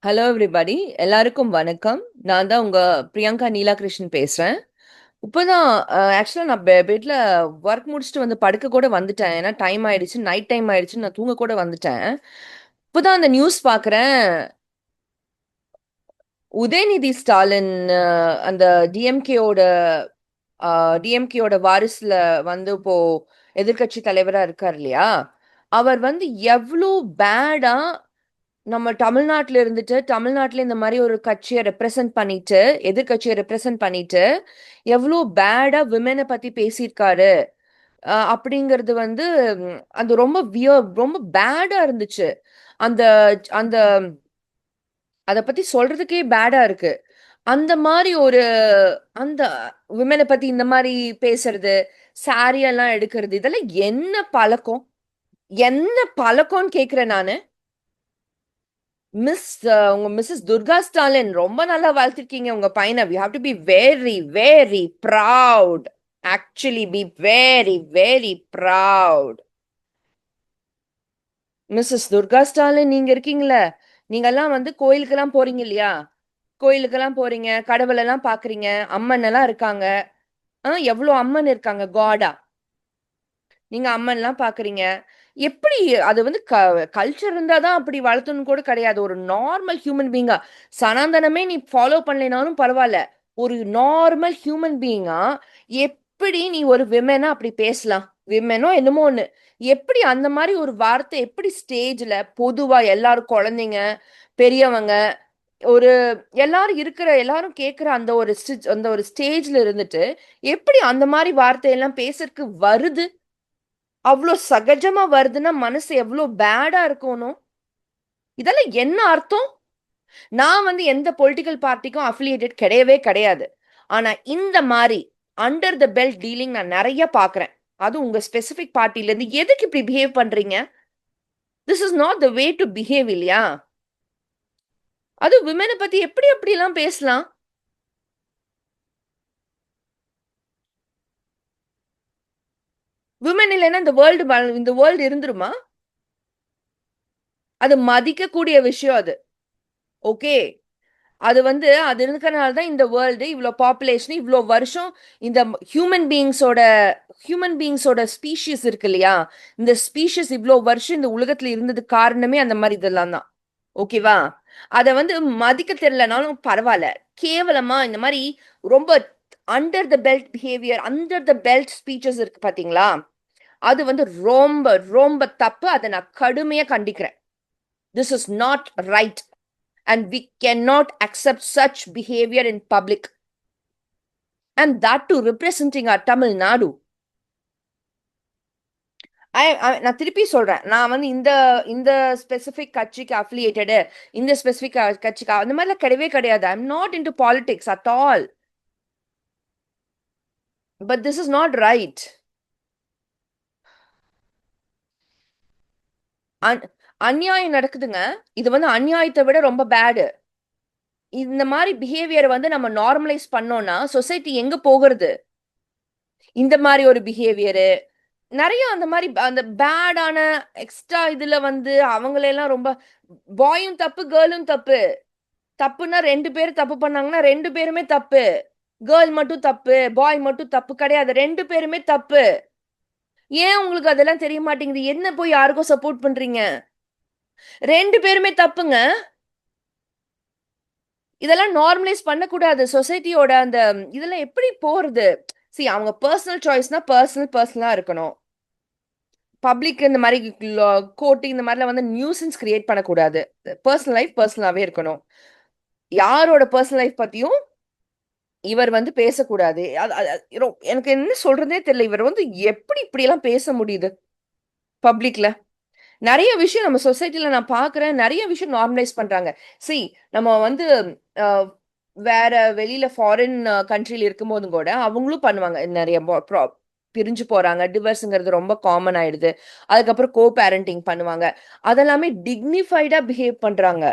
Hello everybody, எல்லாருக்கும் வணக்கம். நான் தான் உங்க பிரியங்கா நீலாகிருஷ்ணன் பேசுறேன். இப்போதான் ஆக்சுவலா நான் பெட்ல ஒர்க் முடிச்சுட்டு வந்து படுக்க கூட வந்துட்டேன். ஏன்னா டைம் ஆயிடுச்சு, நைட் டைம் ஆயிடுச்சு, நான் தூங்க கூட வந்துட்டேன். இப்போதான் அந்த நியூஸ் பார்க்குறேன். உதயநிதி ஸ்டாலின் அந்த டிஎம்கேயோட டிஎம்கேயோட வாரிசுல வந்து இப்போ எதிர்க்கட்சி தலைவரா இருக்கார் இல்லையா? அவர் வந்து எவ்வளோ பேடா நம்ம தமிழ்நாட்டுல இருந்துட்டு தமிழ்நாட்டுல இந்த மாதிரி ஒரு கட்சியை ரெப்ரசன்ட் பண்ணிட்டு எதிர்கட்சியை ரெப்ரசன்ட் பண்ணிட்டு எவ்வளோ பேடா விமனை பத்தி பேசியிருக்காரு. அப்படிங்கிறது வந்து அது ரொம்ப ரொம்ப பேடா இருந்துச்சு. அந்த அந்த அத பத்தி சொல்றதுக்கே பேடா இருக்கு. அந்த மாதிரி ஒரு அந்த விமனை பத்தி இந்த மாதிரி பேசுறது, சாரி எல்லாம் எடுக்கிறது, இதெல்லாம் என்ன பழக்கம்? என்ன பழக்கம்னு கேக்குறேன் நானு. மிஸ் உங்க மிஸ்ஸஸ் துர்கா ஸ்டாலின் ரொம்ப நல்லா வளர்த்திருக்கீங்க உங்க பையனை. We have to be very very proud. Actually be very very proud. Mrs Durga Stalin நீங்க இருக்கீங்களே, நீங்கெல்லாம் வந்து கோயிலுக்கெல்லாம் போறீங்க இல்லையா? கோயிலுக்கெல்லாம் போறீங்க, கடவுள் எல்லாம் பாக்குறீங்க, அம்மன் எல்லாம் இருக்காங்க. எவ்வளவு அம்மன் இருக்காங்க காடா. நீங்க அம்மன்லாம் பாக்குறீங்க. எப்படி அது வந்து கல்ச்சர் இருந்தா தான் அப்படி வளர்த்தணும்னு கூட கிடையாது. ஒரு நார்மல் ஹியூமன் பீயிங்கா சனாதனமே நீ ஃபாலோ பண்ணலைனாலும் பரவால்ல. ஒரு நார்மல் ஹியூமன் பீயிங்கா எப்படி நீ ஒரு விமனா அப்படி பேசலாம்? விமனோ என்னமோ ஒண்ணு. எப்படி அந்த மாரி ஒரு வார்த்தை எப்படி ஸ்டேஜ்ல பொதுவா எல்லாரும் குழந்தைங்க, பெரியவங்க, ஒரு எல்லாரும் இருக்கிற எல்லாரும் கேட்கிற அந்த ஒரு அந்த ஒரு ஸ்டேஜ்ல இருந்துட்டு, எப்படி அந்த மாரி வார்த்தையெல்லாம் பேசறக்கு வருது? அவ்ளோ சகஜமா வருதுன்னா, மனசு எவ்ளோ பேடா இருக்கணும். இதெல்லாம் என்ன அர்த்தம்? நான் வந்து எந்த பொலிட்டிக்கல் பார்ட்டிக்கும் அஃபிலியேட்டட் கிடையவே கிடையாது. ஆனா இந்த மாரி அண்டர் த பெல்ட் டீலிங் நான் நெறைய பார்க்குறேன். அதுவும் உங்க ஸ்பெசிபிக் பார்ட்டிலருந்து எதுக்கு இப்படி பிஹேவ் பண்றீங்க? This is not the way to behave இல்லையா? அதுவும் விமென பத்தி எப்படி அப்படிலாம் பேசலாம்? விமன் இல்லன்னா இந்த வேர்ல்ட் இருந்துருமா? அது மதிக்கக்கூடிய விஷயம் அது. ஓகே. அது வந்து அது இருக்கறனால தான் இந்த வேர்ல்டு இவ்ளோ பாப்புலேஷன் இவ்ளோ வருஷம் இந்த ஹியூமன் பீயிங்ஸோட ஸ்பீஷீஸ் இருக்கு இல்லையா? இந்த ஸ்பீஷீஸ் இவ்ளோ வருஷம் இந்த உலகத்துல இருந்ததுக்கு காரணமே அந்த மாரி இதெல்லாம் தான். ஓகேவா? அத வந்து மதிக்க தெரியலனாலும் பரவால்ல. கேவலமா இந்த மாரி ரொம்ப under the belt behaviour, under the belt speeches இருக்கு பார்த்தீங்களா? அது வந்து ரொம்ப, ரொம்ப தப்பு. அத நான் கடுமையா கண்டிக்கிறேன். This is not right. And we cannot accept such behavior in public. And that too representing our Tamil Nadu. நான் திருப்பி சொல்றேன். நான் வந்து இந்த இந்த ஸ்பெசிபிக் கட்சிக்கு அஃபிலியேட்டடு, இந்த ஸ்பெசிபிக் கட்சிக்கு அந்த மாதிரிலாம் கிடையவே கிடையாது. I am not into politics at all. But this is not right. அநியாயம் நடக்குதுங்க. இது வந்து அநியாயத்தை விட ரொம்ப பேடு. இந்த மாதிரி பிஹேவியர் வந்து நம்ம நார்மலைஸ் பண்ணோம்னா சொசைட்டி எங்க போகிறது? இந்த மாதிரி ஒரு பிஹேவியர் நெறைய அந்த மாரி அந்த பேடான எக்ஸ்ட்ரா இதுல வந்து அவங்களெல்லாம் ரொம்ப பாயும் தப்பு, கேர்ளும் தப்பு. தப்புன்னா 2 பேர் தப்பு பண்ணாங்கன்னா 2 பேருமே தப்பு. கேர்ள் மட்டும் தப்பு, பாய் மட்டும் தப்பு கிடையாது. 2 பேருமே தப்பு. ஏன் உங்களுக்கு அதெல்லாம் தெரிய மாட்டேங்குது? என்ன போய் யாருக்கோ சப்போர்ட் பண்றீங்க? 2 பேருமே தப்புங்க. இதெல்லாம் நார்மலைஸ் பண்ணக்கூடாது. சொசைட்டியோட அந்த இதெல்லாம் எப்படி போறது? அவங்க பெர்சனல் சாய்ஸ்னா பெர்சனலா இருக்கணும். பப்ளிக் இந்த மாரி கோர்ட் இந்த மாதிரிலாம் வந்து நியூசன்ஸ் கிரியேட் பண்ணக்கூடாது. பெர்சனல் லைஃப் பெர்சனலாவே இருக்கணும். யாரோட பெர்சனல் லைஃப் பத்தியும் இவர் வந்து பேசக்கூடாது. அது அது அது எனக்கு என்ன சொல்றதுன்னே தெரியல. இவர் வந்து எப்படி இப்படியெல்லாம் பேச முடியுது பப்ளிக்ல? நெறைய விஷயம் நம்ம சொசைட்டில நான் பார்க்குறேன். நெறைய விஷயம் நார்மலைஸ் பண்றாங்க. சி நம்ம வந்து அ வேற வெளியில ஃபாரின் கண்ட்ரில இருக்கும்போதும் கூட அவங்களும் பண்ணுவாங்க. நெறைய பிரிஞ்சு போறாங்க. டிவோர்ஸ்ங்கிறது ரொம்ப காமன் ஆயிடுது. அதுக்கப்புறம் பேரண்டிங் பண்ணுவாங்க. அதெல்லாமே டிக்னிஃபைடா பிஹேவ் பண்றாங்க.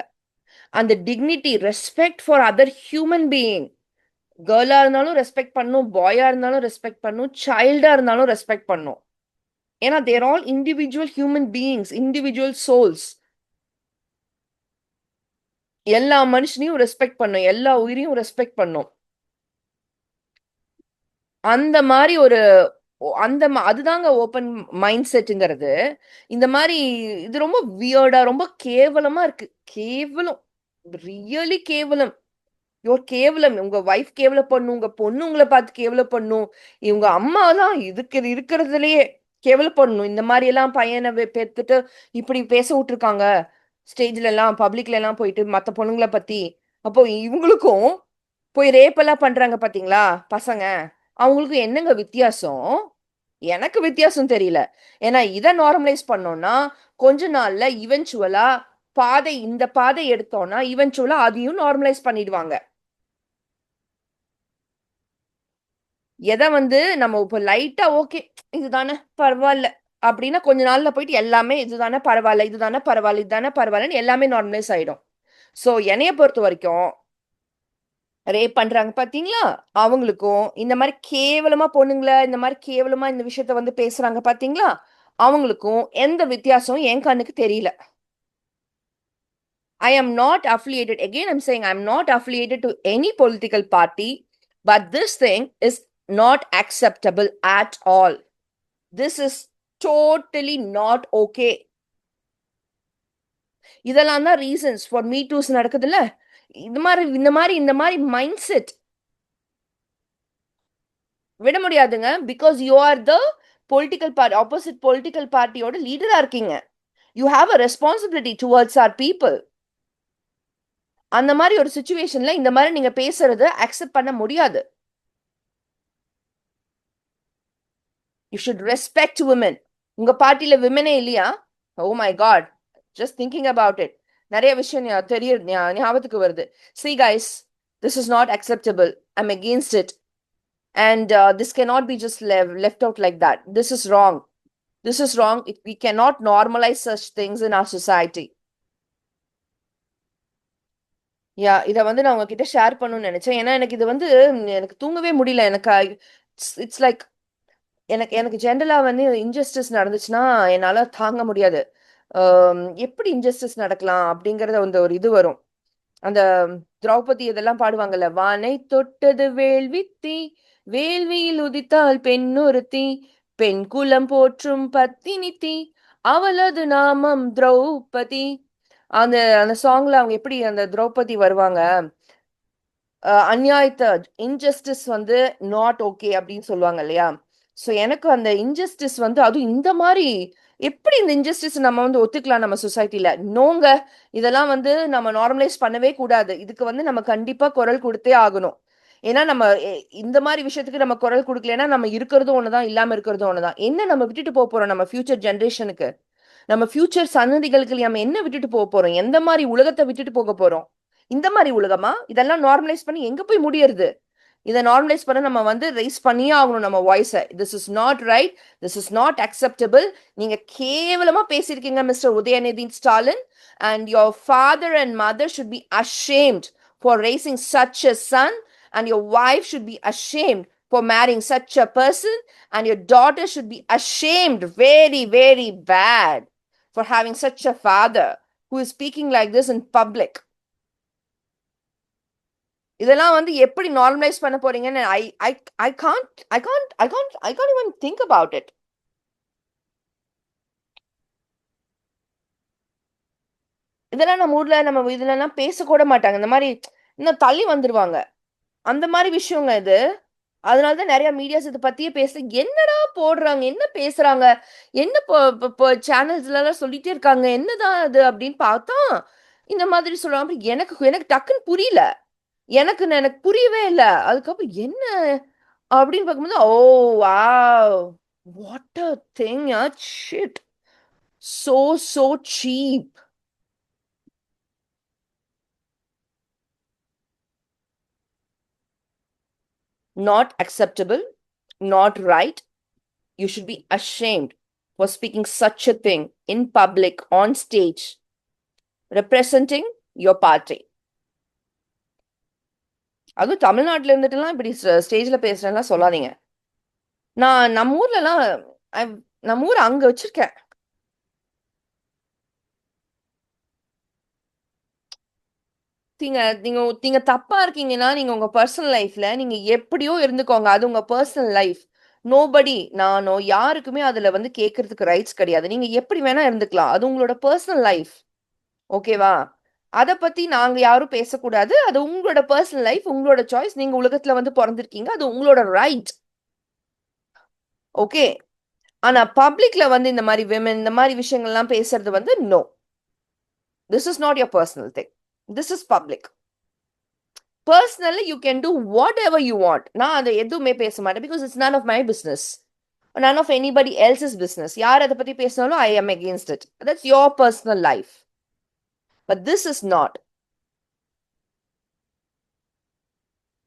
அந்த dignity, respect for other human being. கேர்லா இருந்தாலும் ரெஸ்பெக்ட் பண்ணணும். பாயா இருந்தாலும் ரெஸ்பெக்ட் பண்ணணும். சைல்டா இருந்தாலும் ரெஸ்பெக்ட் பண்ணணும். ஏன்னா there all individual human beings, individual souls. எல்லா மனுஷனையும் ரெஸ்பெக்ட் பண்ணும், எல்லா உயிரையும் ரெஸ்பெக்ட் பண்ணும். அந்த மாரி ஒரு அதுதாங்க ஓப்பன் மைண்ட் செட்ங்கிறது. இந்த மாரி இது ரொம்ப வியர்டா, ரொம்ப கேவலமா இருக்கு. கேவலம். ரியலி கேவலம். கேவலம். உங்க வைஃப் கேவலப்படணும். உங்க பொண்ணு உங்கள பார்த்து கேவலப்படணும். இவங்க அம்மாலாம் இருக்கிறதுலயே கேவலப்படணும். இந்த மாரியெல்லாம் பையன பெத்துட்டு இப்படி பேச விட்டுருக்காங்க. ஸ்டேஜ்லலாம், பப்ளிக்லலாம் போயிட்டு மத்த பொண்ணுங்கள பத்தி. அப்போ இவங்களுக்கும் போய் ரேப் எல்லாம் பண்றாங்க பார்த்தீங்களா பசங்க. அவங்களுக்கும் என்னங்க வித்தியாசம்? எனக்கு வித்தியாசம் தெரியல. ஏன்னா இத நார்மலைஸ் பண்ணோம்னா, கொஞ்ச நாள்ல இவென்ச்சுவலா இந்த பாதை எடுத்தோம்னா, இவென்ச்சுவலா அதையும் நார்மலைஸ் பண்ணிடுவாங்க. எத வந்து நம்ம இப்ப லைட்டா ஓகே. இதுதானே பரவால்ல. அப்டின்னா கொஞ்ச நாள்ல போயிட்டு எல்லாமே இதுதானே பரவால்ல, இதுதானே பரவால்ல, இதுதானே பரவால்லன்னு எல்லாமே நார்மலைஸ் ஆயிடும். சோ என்னைய பொறுத்தவரைக்கும், ரேப் பண்றாங்க பார்த்தீங்களா? அவங்களுக்கும், இந்த மாரி கேவலமா பொண்ணுங்கள, இந்த மாரி கேவலமா இந்த விஷயத்த வந்து பேசுறாங்க பார்த்தீங்களா? அவங்களுக்கும் எந்த வித்தியாசமும் என் கண்ணுக்கு தெரியல. I am not affiliated. Again, I'm saying I'm not affiliated to any political party, but this thing is not acceptable at all. This is totally not okay. இதெல்லாம் தான் ரீசன்ஸ் ஃபார் மீ டூஸ் நடக்குதுல்ல. இந்த மாதிரி mindset விட முடியாதுங்க. Because you are the political party, opposite political பார்ட்டியோட லீடரா இருக்கீங்க. You have a responsibility towards our people. அந்த மாதிரி ஒரு சுச்சுவேஷன்ல இந்த மாதிரி நீங்க பேசுறது அக்செப்ட் பண்ண முடியாது. You should respect women. உங்க பார்ட்டில விமனே இல்லையா? Oh my God, just thinking about it நிறைய விஷயம் ஞாபகத்துக்கு வருது. See guys, this is not acceptable. I'm against it. And this cannot be just left out like that. This is wrong. This is wrong. We cannot normalize such things in our society. யா, இத வந்து நான் உங்ககிட்ட share பண்ணணும்னு நினைச்சேன். ஏன்னா எனக்கு இது வந்து எனக்கு தூங்கவே முடியல. எனக்கு இட்ஸ் லைக் எனக்கு எனக்கு ஜென்ரலா வந்து இன்ஜஸ்டிஸ் நடந்துச்சுன்னா என்னால தாங்க முடியாது. எப்படி இன்ஜஸ்டிஸ் நடக்கலாம் அப்படிங்கறத வந்து ஒரு இது வரும். அந்த திரௌபதி இதெல்லாம் பாடுவாங்கல்ல, வானை தொட்டது வேள்வித்தீ, வேள்வியில் உதித்தாள் பெண்ணொருத்தி, பெண் குலம் போற்றும் பத்தினி தீ, அவளது நாமம் திரௌபதி. அந்த அந்த சாங்ல அவங்க எப்படி அந்த திரௌபதி வருவாங்க, அநியாயத்த இன்ஜஸ்டிஸ் வந்து நாட் ஓகே அப்படின்னு சொல்லுவாங்க இல்லையா? ஸோ எனக்கு அந்த இன்ஜஸ்டிஸ் வந்து அதுவும் இந்த மாதிரி எப்படி இந்த இன்ஜஸ்டிஸ் நம்ம வந்து ஒத்துக்கலாம் நம்ம சொசைட்டில? நோங்க. இதெல்லாம் வந்து நம்ம நார்மலைஸ் பண்ணவே கூடாது. இதுக்கு வந்து நம்ம கண்டிப்பா குரல் கொடுத்தே ஆகணும். ஏன்னா நம்ம இந்த மாதிரி விஷயத்துக்கு நம்ம குரல் கொடுக்கலன்னா நம்ம இருக்கிறதும் ஒண்ணுதான், இல்லாம இருக்கிறதும் ஒண்ணுதான். என்ன நம்ம விட்டுட்டு போக போறோம் நம்ம ஃபியூச்சர் ஜெனரேஷனுக்கு? நம்ம ஃபியூச்சர் சந்ததிகளுக்கு நம்ம என்ன விட்டுட்டு போக போறோம்? எந்த மாதிரி உலகத்தை விட்டுட்டு போக போறோம்? இந்த மாதிரி உலகமா? இதெல்லாம் நார்மலைஸ் பண்ணி எங்க போய் முடியறது? இதை நார்மலைஸ் பண்ண நம்ம வந்து ரைஸ் பண்ணியே ஆகணும் நம்ம வாய்ஸை. This is not right. This is not acceptable. நீங்க கேவலமா பேசியிருக்கீங்க mister Udhayanidhi Stalin. And your father and mother should be ashamed for raising such a son. And your wife should be ashamed for marrying such a person, and your daughter should be ashamed very, very bad for having such a father who is speaking like this in public. இதெல்லாம் வந்து எப்படி normalise பண்ண போறீங்கன்னு I can't even think about it. இதெல்லாம் நம்ம ஊர்ல நம்ம இதுலலாம் பேசக்கூட மாட்டாங்க. இந்த மாதிரி இன்னும் தள்ளி வந்துருவாங்க. அந்த மாதிரி விஷயங்க இது. அதனாலதான் நிறைய மீடியாஸ் இதை பத்தியே என்னடா போடுறாங்க, என்ன பேசுறாங்க, என்ன சேனல்ஸ்ல எல்லாம் சொல்லிட்டே இருக்காங்க, என்னதான் அது அப்படின்னு பார்த்தா இந்த மாதிரி சொல்றாங்க. எனக்கு எனக்கு டக்குன்னு புரியல. எனக்கு புரியவே இல்ல. அதுக்கப்புறம் என்ன அப்படின்னு பார்க்கும்போது, oh wow, what a thing, shit, so cheap. Not acceptable, not right. You should be ashamed for speaking such a thing in public, on stage, representing your party. அதுவும் தமிழ்நாட்டுல இருந்துட்டுலாம் இப்படி ஸ்டேஜ்ல பேசுறேன்னா சொல்லாதீங்க. நான் நம்ம ஊர்ல எல்லாம் நம்ம ஊர் அங்க வச்சிருக்கேன். நீங்க நீங்க நீங்க தப்பா இருக்கீங்கன்னா நீங்க உங்க பர்சனல் லைஃப்ல நீங்க எப்படியோ இருந்துக்கோங்க. அது உங்க பர்சனல் லைஃப். நோபடி நானோ யாருக்குமே அதுல வந்து கேட்கறதுக்கு ரைட்ஸ் கிடையாது. நீங்க எப்படி வேணா இருந்துக்கலாம். அது உங்களோட பர்சனல் லைஃப். ஓகேவா? அத பத்தி நாங்க யாரும் பேசக்கூடாது. அது உங்களோட பர்சனல் லைஃப், உங்களோட சாய்ஸ். நீங்க உலகத்துல வந்து பொறந்திருக்கீங்க. அது உங்களோட ரைட். ஓகே. ஆனா பப்ளிக்ல வந்து இந்த மாரி விமென் இந்த மாரி விஷயங்கள்லாம் பேசுறது வந்து no. This is not your personal thing. This is public. Personally you can do whatever you want. நான் அதை எதுவுமே பேச மாட்டேன். Because it's none of my business. none of anybody else's business. யார் அதை பத்தி பேசினாலும் ஐ am against it. That's your personal life. But this is not.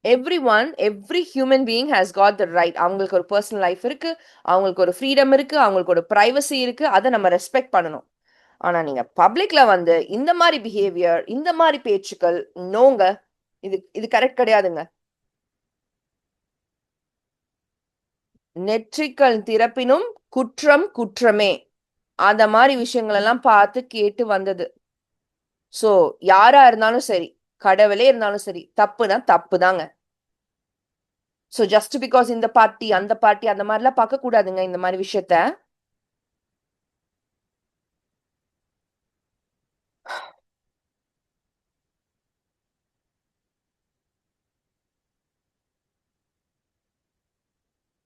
Every human being has got the right. அவங்களுக்கு ஒரு பர்சனல் லைஃப் இருக்கு, அவங்களுக்கு ஒரு freedom இருக்கு, அவங்களுக்கு ஒரு பிரைவசி இருக்கு. அதை நம்ம ரெஸ்பெக்ட் பண்ணணும். ஆனா நீங்க பப்ளிக்ல வந்து இந்த மாதிரி பிஹேவியர், இந்த மாதிரி பேச்சுக்கள் நோங்க. இது இது கரெக்ட் கிடையாதுங்க. நெற்றிக்கண் திறப்பினும் குற்றம் குற்றமே. அந்த மாதிரி விஷயங்கள் எல்லாம் பார்த்து கேட்டு வந்தது. சோ யாரா இருந்தாலும் சரி, கடவுளே இருந்தாலும் சரி, தப்புனா தப்பு தாங்க. சோ ஜஸ்ட் பிகாஸ் இந்த பார்ட்டி அந்த பார்ட்டி அந்த மாதிரிலாம் பார்க்க கூடாதுங்க இந்த மாதிரி விஷயத்த.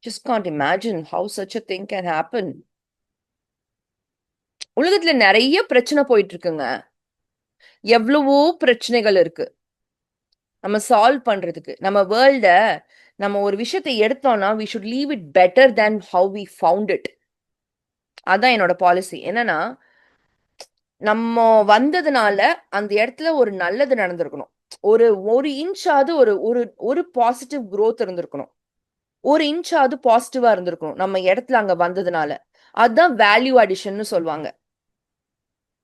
Just can't imagine how such a thing can happen. உலகத்துல நிறைய பிரச்சனை போயிட்டு இருக்குங்க. எவ்வளவோ பிரச்சனைகள் இருக்கு நம்ம சால்வ் பண்றதுக்கு. நம்ம வேர்ல்ட நம்ம ஒரு விஷயத்தை எடுத்தோம்னா we should leave it better than how we found it. அதான் என்னோட பாலிசி. என்னன்னா நம்ம வந்ததுனால அந்த இடத்துல ஒரு நல்லது நடந்திருக்கணும். ஒரு ஒரு இன்ச்சாவது ஒரு ஒரு ஒரு பாசிட்டிவ் growth இருந்திருக்கணும். ஒரு இன்ச்சாவது பாசிட்டிவா இருந்திருக்கணும் நம்ம இடத்துல அங்க வந்ததுனால. அதுதான் வேல்யூ அடிஷன்னு சொல்லுவாங்க.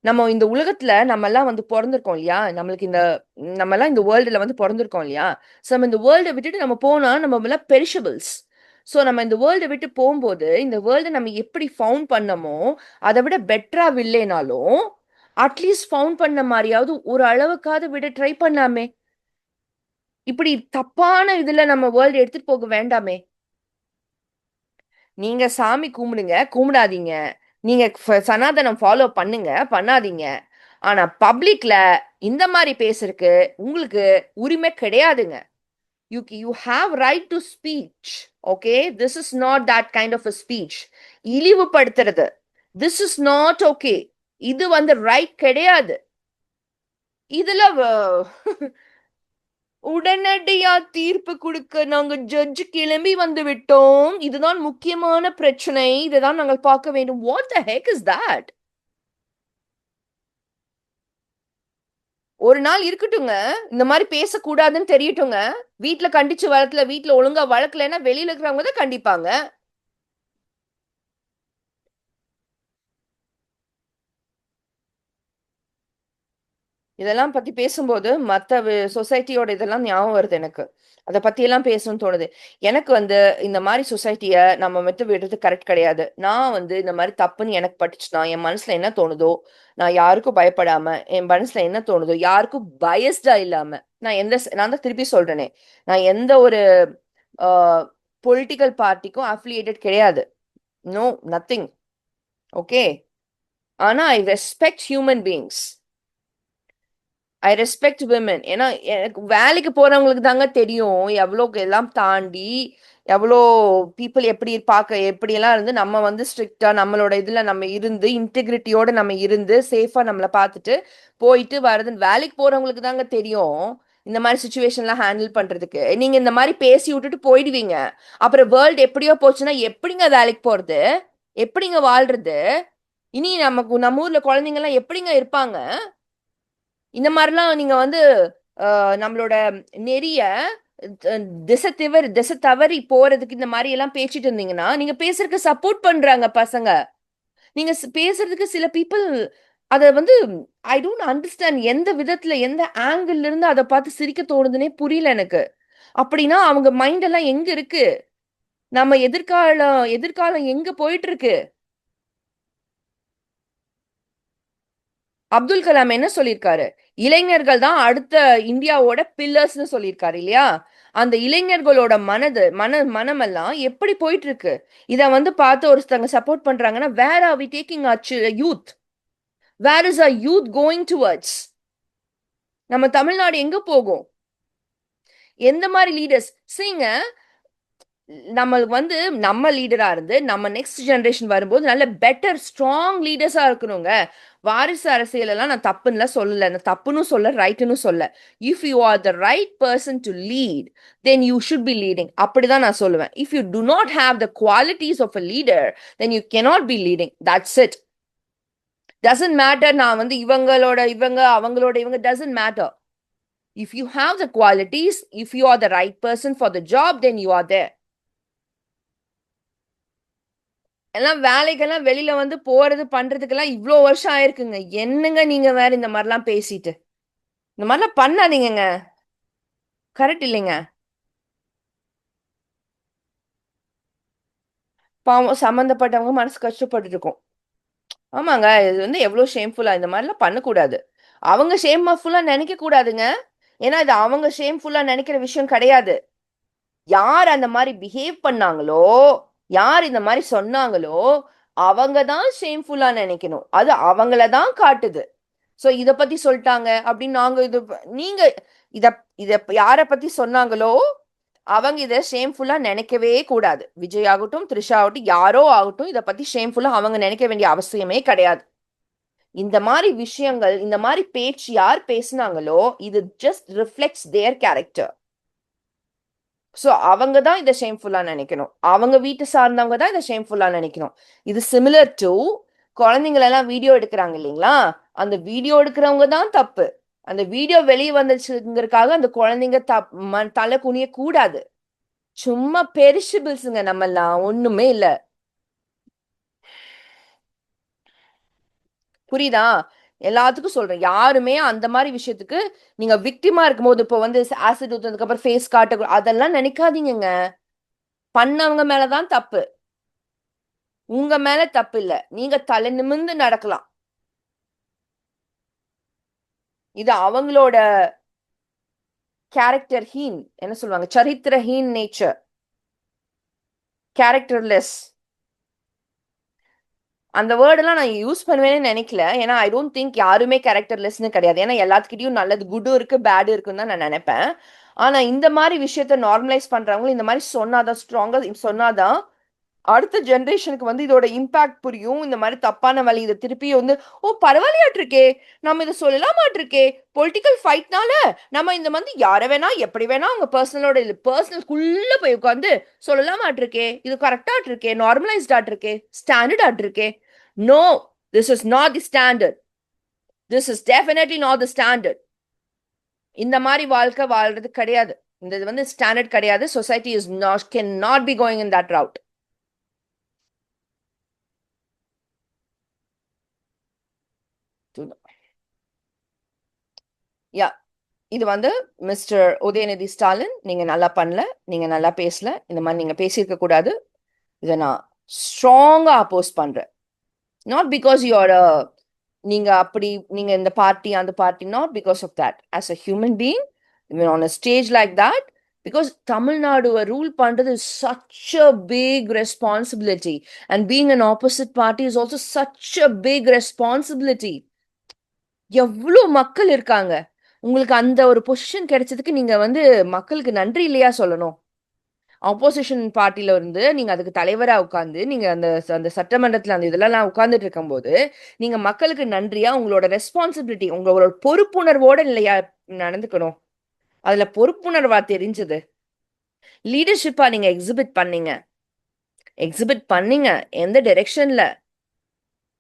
நம்ம இந்த உலகத்துல நம்ம எல்லாம் வந்து பொறந்திருக்கோம் இல்லையா? நம்ம எல்லாம் இந்த வேர்ல்டுல வந்து பொறந்திருக்கோம் இல்லையா? சோ நம்ம இந்த வேர்ல்ட விட்டுட்டு நம்ம போனா நம்ம எல்லாம் பெரிஷபிள்ஸ். சோ நம்ம இந்த வேர்ல்ட விட்டு போகும்போது இந்த வேர்ல்ட நம்ம எப்படி ஃபவுண்ட் பண்ணமோ அதை விட பெட்டரா இல்லைனாலும் அட்லீஸ்ட் ஃபவுண்ட் பண்ண மாதிரியாவது ஒரு அளவுக்காவது விட ட்ரை பண்ணாமே. இப்படி தப்பான இதுல நம்ம வேர்ல்ட் எடுத்துட்டு போக வேண்டாமே. நீங்க சாமி கும்பிடுங்க, கும்பிடாதீங்க. நீங்க சனாதனம் ஃபாலோ பண்ணுங்க, பண்ணாதீங்க. ஆனா பப்ளிக்ல இந்த மாதிரி பேசுறதுக்கு உங்களுக்கு உரிமை கிடையாதுங்க. You have right to speech. Okay, this is not that kind of a speech. இழிவுபடுத்துறது, திஸ் இஸ் நாட் ஓகே. இது வந்து ரைட் கிடையாது. இதுல உடனடியா தீர்ப்பு கொடுக்க நாங்க ஜட்ஜ் கிளம்பி வந்து விட்டோம். இதுதான் முக்கியமான பிரச்சனை. இதைதான் நாங்கள் பார்க்க வேண்டும். What the heck is that? ஒரு நாள் இருக்கட்டுங்க. இந்த மாதிரி பேசக்கூடாதுன்னு தெரியட்டுங்க. வீட்டுல கண்டிச்சு வளர்த்துல வீட்டுல ஒழுங்கா வளர்க்கலன்னா வெளியில இருக்கிறவங்க தான் கண்டிப்பாங்க. இதெல்லாம் பத்தி பேசும்போது மத்த சொசைட்டியோட இதெல்லாம் ஞாபகம் வருது எனக்கு. அத பத்தி எல்லாம் பேசணும்னு தோணுது. எனக்கு வந்து இந்த மாரி சொசைட்டிய நம்ம விட்டு விடுறது கரெக்ட் கிடையாது. நான் வந்து இந்த மாரி தப்புன்னு எனக்கு பட்டுச்சுன்னா, என் மனசுல என்ன தோணுதோ, நான் யாருக்கும் பயப்படாம, என் மனசுல என்ன தோணுதோ, யாருக்கும் பயஸ்டா இல்லாம, நான் தான் திருப்பி சொல்றேனே, நான் எந்த ஒரு அ பொலிட்டிக்கல் பார்ட்டிக்கும் அஃபிலியேட்டட் கிடையாது. No, nothing. ஓகே. ஆனா I respect human beings. I respect women. ஏன்னா எனக்கு வேலைக்கு போறவங்களுக்கு தாங்க தெரியும் எவ்வளோக்கு எல்லாம் தாண்டி எவ்வளோ பீப்புள் எப்படி பார்க்க எப்படியெல்லாம் இருந்து நம்ம வந்து ஸ்ட்ரிக்டா நம்மளோட இதுல நம்ம இருந்து இன்டெகிரிட்டியோட நம்ம இருந்து சேஃபா நம்மளை பார்த்துட்டு போயிட்டு வரதுன்னு வேலைக்கு போறவங்களுக்கு தாங்க தெரியும் இந்த மாதிரி சுச்சுவேஷன்லாம் ஹேண்டில் பண்றதுக்கு. நீங்க இந்த மாதிரி பேசி விட்டுட்டு போயிடுவீங்க. அப்புறம் வேர்ல்டு எப்படியோ போச்சுன்னா எப்படிங்க வேலைக்கு போறது? எப்படிங்க வாழ்றது? இனி நம்ம ஊர்ல குழந்தைங்க எல்லாம் எப்படிங்க இருப்பாங்க? இந்த மாதிரிலாம் நீங்க வந்து நம்மளோட நெறிய திசை தவறி போறதுக்கு இந்த மாதிரி எல்லாம் பேசிட்டு இருந்தீங்கன்னா நீங்க பேசுறதுக்கு சப்போர்ட் பண்றாங்க பசங்க. நீங்க பேசுறதுக்கு சில பீப்புள் அத வந்து ஐ டோன்ட் அண்டர்ஸ்டாண்ட். எந்த விதத்துல எந்த ஆங்கிள் இருந்து அதை பார்த்து சிரிக்க தோணுதுன்னே புரியல எனக்கு. அப்படின்னா அவங்க மைண்ட் எல்லாம் எங்க இருக்கு? நம்ம எதிர்காலம் எங்க போயிட்டு இருக்கு? அப்துல் கலாம் என்ன சொல்லியிருக்காரு? இளைஞர்கள் தான் அடுத்த இந்தியாவோட பில்லர்ஸ்னு சொல்லியிருக்காரு இல்லையா? அந்த இளைஞர்களோட மனமெல்லாம் எப்படி போயிட்டு இருக்கு? இத வந்து பார்த்து ஒருத்தங்க சப்போர்ட் பண்றாங்கன்னா, where are we taking our youth? Where is our youth going towards? நம்ம தமிழ்நாடு எங்க போகும்? எந்த மாதிரி லீடர்ஸ் சீங்க? நம்மளுக்கு வந்து நம்ம லீடரா இருந்து நம்ம நெக்ஸ்ட் ஜெனரேஷன் வரும்போது நல்ல பெட்டர் ஸ்ட்ராங் லீடர்ஸா இருக்கணுங்க. வாரிசு அரசியல் எல்லாம் நான் தப்புன்னு சொல்லல, நான் தப்புன்னு சொல்ல, ரைட்டுன்னு சொல்ல. If you are the right person to lead, then you should be leading. அப்படிதான் நான் சொல்லுவேன். If you do not have the qualities of a leader, then you cannot be leading. That's it. Doesn't matter. நான் வந்து அவங்களோட இவங்க doesn't matter. If you have the qualities, if you are the right person for the job, then you are there. எல்லாம் வேலைக்கெல்லாம் வெளியில வந்து போறது பண்றதுக்கெல்லாம் இவ்ளோ வருஷம் ஆயிருக்குங்க. என்னங்க நீங்க வேற இந்த மாதிரிலாம் பேசிட்டு? இந்த மாதிரிலாம் பண்ணாதீங்கங்க. கரெக்ட் இல்லைங்க? பாவம் சம்மந்தப்பட்டவங்க மனசு கஷ்டப்பட்டுட்டு இருக்கும். ஆமாங்க. இது வந்து எவ்ளோ ஷேம்ஃபுல்லா இந்த மாதிரிலாம் பண்ணக்கூடாது. அவங்க ஷேம்ஃபுல்லா நினைக்க கூடாதுங்க. ஏன்னா இது அவங்க ஷேம்ஃபுல்லா நினைக்கிற விஷயம் கிடையாது. யார் அந்த மாதிரி பிஹேவ் பண்ணாங்களோ, யார் இந்த மாதிரி சொன்னாங்களோ, அவங்க தான் ஷேம்ஃபுல்லா நினைக்கணும். அது அவங்கள தான் காட்டுது. சோ இத பத்தி சொல்லிட்டாங்க அப்படின்னு நாங்க நீங்க இத இத யார பத்தி சொன்னாங்களோ அவங்க இத ஷேம்ஃபுல்லா நினைக்கவே கூடாது. விஜய் ஆகட்டும், த்ரிஷா ஆகட்டும், யாரோ ஆகட்டும், இத பத்தி ஷேம்ஃபுல்லா அவங்க நினைக்க வேண்டிய அவசியமே கிடையாது. இந்த மாதிரி விஷயங்கள், இந்த மாதிரி பேச்சு யார் பேசினாங்களோ, இது ஜஸ்ட் ரிஃப்ளெக்ட்ஸ் தேர் கேரக்டர். சோ அவங்க தான் இதை ஷேம்ஃபுல்லா நினைக்கணும். அவங்க வீட்டு சார்ந்தவங்க தான் இதை ஷேம்ஃபுல்லா நினைக்கணும். இது சிமிலர் டு குழந்தைங்களெல்லாம் வீடியோ எடுக்கிறாங்க இல்லைங்களா? அந்த வீடியோ எடுக்கிறவங்க தான் தப்பு. அந்த வீடியோ வெளியே வந்துச்சுங்கிறதுக்காக அந்த குழந்தைங்க தலை குனிய கூடாது. சும்மா பெரிஷபிள்ஸுங்க நம்மெல்லாம், ஒண்ணுமே இல்ல. புரியுதா? எல்லாத்துக்கும் சொல்றேன். யாருமே அந்த மாதிரி விஷயத்துக்கு நீங்க விக்டிமா இருக்கும்போது, இப்போ வந்து ஆசிட் ஊத்துனதுக்கு அப்புறம் ஃபேஸ் காட்ட அதெல்லாம் நினைக்காதீங்கங்க. பண்ணவங்க மேலதான் தப்பு. உங்க மேல தப்பு இல்ல. நீங்க தலை நிமிர்ந்து நடக்கலாம். இது அவங்களோட கேரக்டர் ஹீன், என்ன சொல்லுவாங்க, சரித்திர ஹீன் நேச்சர், கேரக்டர்லெஸ். அந்த வேர்டெல்லாம் நான் யூஸ் பண்ணுவேன்னு நினைக்கல. ஏன்னா ஐ டோன்ட் திங்க் யாருமே கேரக்டர்லெஸ்னு கிடையாது. ஏன்னா எல்லாத்துக்கிட்டையும் நல்லது குட்டும் இருக்கு, பேடும் இருக்குன்னு தான் நான் நினைப்பேன். ஆனா இந்த மாதிரி விஷயத்த நார்மலைஸ் பண்றவங்க இந்த மாதிரி சொன்னாதான், ஸ்ட்ராங்கா சொன்னாதான் அடுத்த ஜென்ரேஷனுக்கு வந்து இதோட இம்பாக்ட் புரியும். இந்த மாதிரி தப்பான வழி இதை திருப்பி வந்து, ஓ பரவாயில்லையாட்டிருக்கே, நம்ம இதை சொல்லலாமாட்டிருக்கே, பொலிட்டிக்கல் ஃபைட்னால நம்ம இந்த மாதிரி யாரை வேணா எப்படி வேணா அவங்க பர்சனல்குள்ள போய் உட்காந்து சொல்லலாமாட்டிருக்கே, இது கரெக்டாட்டிருக்கே, நார்மலைஸ்ட் ஆட்டிருக்கே, ஸ்டாண்டர்ட் ஆட்டிருக்கே. No, this is not the standard. This is definitely not the standard. இந்த மாதிரி வாழ்க்கை வாழ்றது கிடையாது. இந்த இது வந்து ஸ்டாண்டர்ட் கிடையாது. Society is not can not be going in that route. Yeah, இது வந்து மிஸ்டர் உதயநிதி ஸ்டாலின், நீங்க நல்லா பண்ணல, நீங்க நல்லா பேசல, இந்த மாதிரி நீங்க பேசியிருக்க கூடாது. இதை நான் ஸ்ட்ராங்கா அப்போஸ் பண்றேன். நாட் பிகாஸ் யூஆர் நீங்க அப்படி, நீங்க இந்த பார்ட்டி அந்த party, not because of that. As a human being on a stage like that, because தமிழ்நாடுவை ரூல் பண்றது such a big responsibility, and being an opposite party is also such a big responsibility. எவ்வளவு மக்கள் இருக்காங்க. உங்களுக்கு அந்த ஒரு position கிடைச்சதுக்கு நீங்க வந்து மக்களுக்கு நன்றி இல்லையா சொல்லணும்? ஆப்போசிஷன் பார்ட்டில இருந்து நீங்க அதுக்கு தலைவரா உட்கார்ந்து நீங்க அந்த அந்த சட்டமன்றத்துல அந்த இதெல்லாம் உட்கார்ந்துட்டு இருக்கும்போது, நீங்க மக்களுக்கு நன்றியா உங்களோட ரெஸ்பான்சிபிலிட்டி, உங்களோட பொறுப்புணர்வோட இல்லையா நடந்துக்கணும்? அதுல பொறுப்புணர்வா தெரிஞ்சது. லீடர்ஷிப்பா நீங்க எக்ஸிபிட் பண்ணீங்க. எந்த டைரக்ஷன்ல?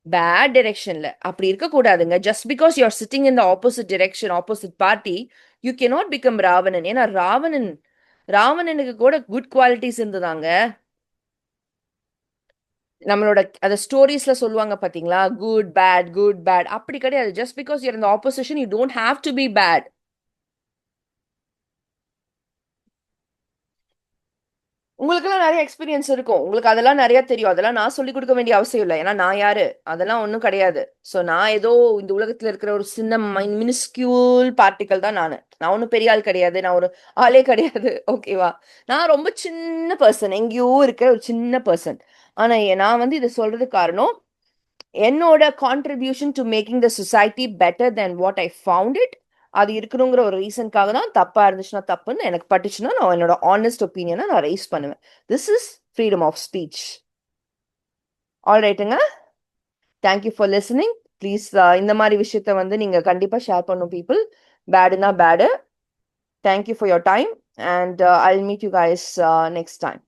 பேட் டைரக்ஷன்ல. அப்படி இருக்க கூடாதுங்க. Just because you are sitting in the opposite direction, opposite party, you cannot become Ravanan. ஏன்னா ராவணனுக்கு கூட குட் குவாலிட்டிஸ் இருந்ததாங்க. நம்மளோட அந்த ஸ்டோரிஸ்ல சொல்லுவாங்க பாத்தீங்களா, குட் பேட் அப்படி கிடையாது. ஜஸ்ட் பிகாஸ் யூர் இந்த opposition you don't have to be bad. உங்களுக்கெல்லாம் நெறைய எக்ஸ்பீரியன்ஸ் இருக்கும். உங்களுக்கு அதெல்லாம் நெறைய தெரியும். அதெல்லாம் நான் சொல்லிக் குடுக்க வேண்டிய அவசியம் இல்ல. ஏன்னா நான் யாரு? அதெல்லாம் ஒண்ணும் கிடையாது. சோ நான் ஏதோ இந்த உலகத்துல இருக்கிற ஒரு சின்ன மினிஸ்கியூல் பார்ட்டிகிள் தான் நானு. நான் ஒண்ணும் பெரிய ஆள் கிடையாது. நான் ஒரு ஆளே கிடையாது. ஓகேவா? நான் ரொம்ப சின்ன பெர்சன். எங்கேயோ இருக்கிற ஒரு சின்ன பெர்சன். ஆனா நான் வந்து இத சொல்றதுக்கு காரணம், என்னோட contribution to making the society better then what I found it. அது இருக்கணுங்கிற ஒரு ரீசன்க்காக தான். தப்பா இருந்துச்சுன்னா தப்புன்னு எனக்கு பட்டுச்சுன்னா நான் என்னோட ஆனஸ்ட் ஒப்பீனியனை நான் ரைஸ் பண்ணுவேன். This is freedom of speech. All ரைட்டுங்க. Thank you for listening. ப்ளீஸ் இந்த மாதிரி விஷயத்த வந்து நீங்க கண்டிப்பா ஷேர் பண்ணும் பீப்புள். பேடுனா bad. Thank you for your time and I meet you guys next time.